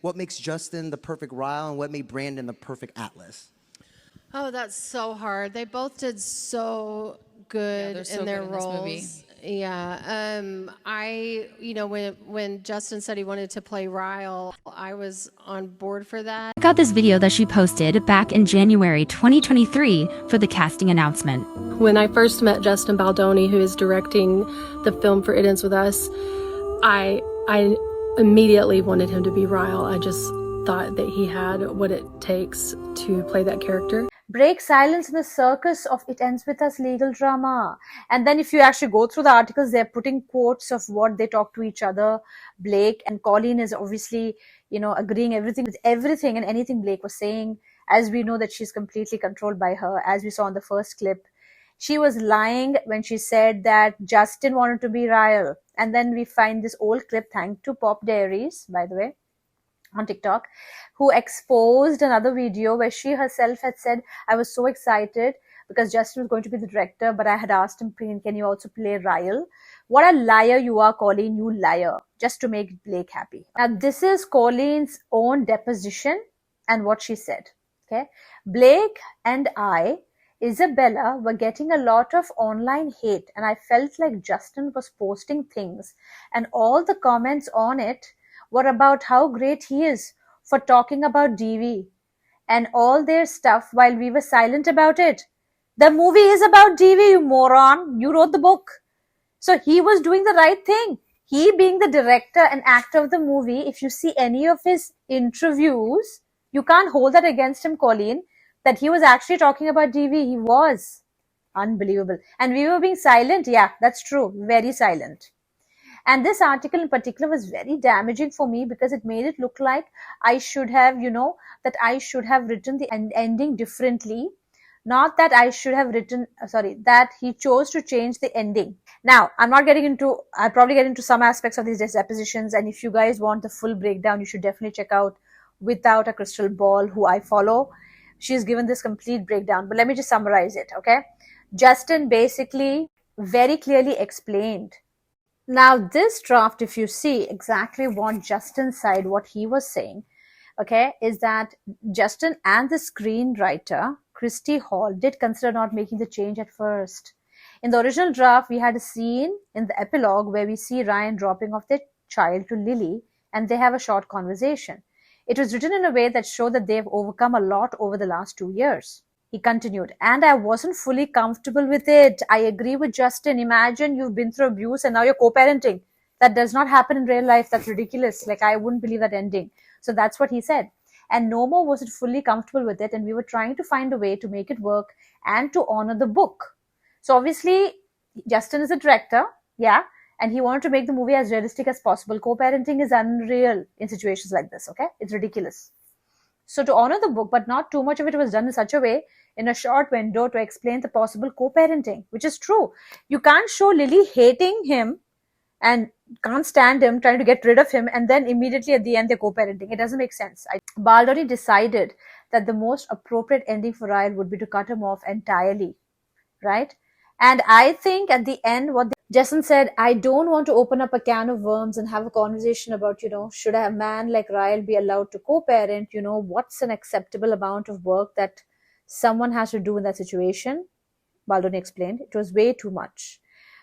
What makes Justin the perfect Ryle, and what made Brandon the perfect Atlas? Oh, that's so hard. They both did so good they're so in their good in this movie. roles. Yeah. When Justin said he wanted to play Ryle, I was on board for that. Check out this video that she posted back in January 2023 for the casting announcement. When I first met Justin Baldoni, who is directing the film for It Ends With Us, I immediately wanted him to be Ryle. I just thought that he had what it takes to play that character. Break silence in the circus of It Ends With Us legal drama. And then if you actually go through the articles, they're putting quotes of what they talk to each other. Blake and Colleen is obviously, agreeing with everything and anything Blake was saying, as we know that she's completely controlled by her, as we saw in the first clip. She was lying when she said that Justin wanted to be Ryle. And then we find this old clip, thanks to Pop Diaries, by the way, on TikTok, who exposed another video where she herself had said, I was so excited because Justin was going to be the director, but I had asked him, can you also play Ryle? What a liar you are, Colleen, you liar, just to make Blake happy. Now, this is Colleen's own deposition and what she said. Okay, Blake and Isabella were getting a lot of online hate, and I felt like Justin was posting things, and all the comments on it were about how great he is for talking about DV and all their stuff while we were silent about it. The movie is about DV, you moron. You wrote the book. So he was doing the right thing. He being the director and actor of the movie, if you see any of his interviews, you can't hold that against him, Colleen, that he was actually talking about DV. He was. Unbelievable. And we were being silent. Yeah, that's true. Very silent. And this article in particular was very damaging for me because it made it look like I should have, that I should have written the ending differently. Not that I should have written, that he chose to change the ending. Now, I'll probably get into some aspects of these depositions. And if you guys want the full breakdown, you should definitely check out Without a Crystal Ball, who I follow. She's given this complete breakdown. But let me just summarize it, okay? Justin basically very clearly explained. Now, this draft, if you see exactly what Justin said, what he was saying, okay, is that Justin and the screenwriter, Christy Hall, did consider not making the change at first. In the original draft, we had a scene in the epilogue where we see Ryan dropping off their child to Lily, and they have a short conversation. It was written in a way that showed that they've overcome a lot over the last 2 years. He continued, and I wasn't fully comfortable with it. I agree with Justin. Imagine you've been through abuse and now you're co-parenting. That does not happen in real life. That's ridiculous. Like, I wouldn't believe that ending. So that's what he said. And no more was it fully comfortable with it. And we were trying to find a way to make it work and to honor the book. So obviously, Justin is a director. Yeah. And he wanted to make the movie as realistic as possible. Co-parenting is unreal in situations like this. Okay. It's ridiculous. So to honor the book, but not too much of it was done in such a way in a short window to explain the possible co-parenting, which is true. You can't show Lily hating him and can't stand him, trying to get rid of him, and then immediately at the end they're co-parenting. It doesn't make sense. Baldoni decided that the most appropriate ending for Ryle would be to cut him off entirely, right? And I think at the end, Justin said, I don't want to open up a can of worms and have a conversation about, should a man like Ryle be allowed to co-parent? What's an acceptable amount of work that someone has to do in that situation? Baldoni explained, it was way too much.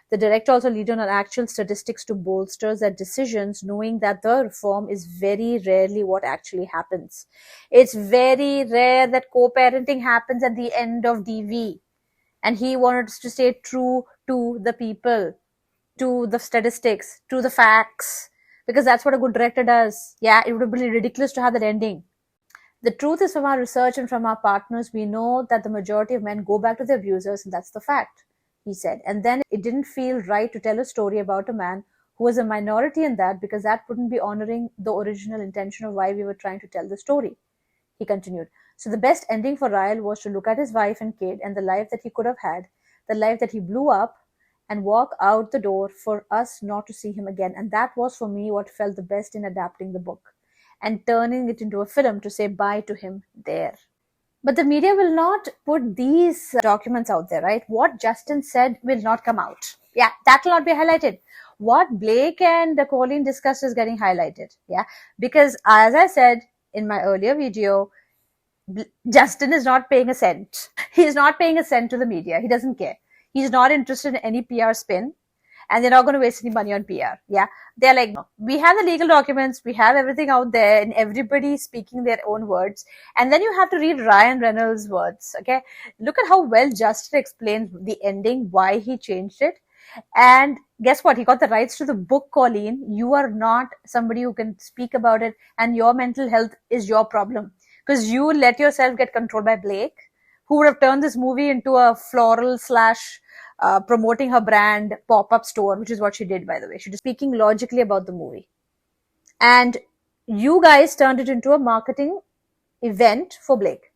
The director also leaned on actual statistics to bolster their decisions, knowing that the reform is very rarely what actually happens. It's very rare that co-parenting happens at the end of DV. And he wanted us to stay true to the people, to the statistics, to the facts, because that's what a good director does. Yeah, it would be ridiculous to have that ending. The truth is, from our research and from our partners, we know that the majority of men go back to their abusers, and that's the fact, he said. And then it didn't feel right to tell a story about a man who was a minority in that, because that wouldn't be honoring the original intention of why we were trying to tell the story, he continued. So the best ending for Ryle was to look at his wife and kid and the life that he could have had, the life that he blew up, and walk out the door for us not to see him again. And that was, for me, what felt the best in adapting the book and turning it into a film to say bye to him there. But the media will not put these documents out there, right? What Justin said will not come out. Yeah, that will not be highlighted. what Blake and Colleen discussed is getting highlighted. Yeah. Because as I said in my earlier video, Justin is not paying a cent. He's not paying a cent to the media. He doesn't care. He's not interested in any PR spin, and they're not going to waste any money on PR. Yeah. They're like, no, we have the legal documents, we have everything out there, and everybody speaking their own words. And then you have to read Ryan Reynolds' words. Okay. Look at how well Justin explains the ending, why he changed it. And guess what? He got the rights to the book, Colleen. You are not somebody who can speak about it, and your mental health is your problem. Because you let yourself get controlled by Blake, who would have turned this movie into a floral slash promoting her brand pop-up store, which is what she did, by the way. She was speaking logically about the movie. And you guys turned it into a marketing event for Blake.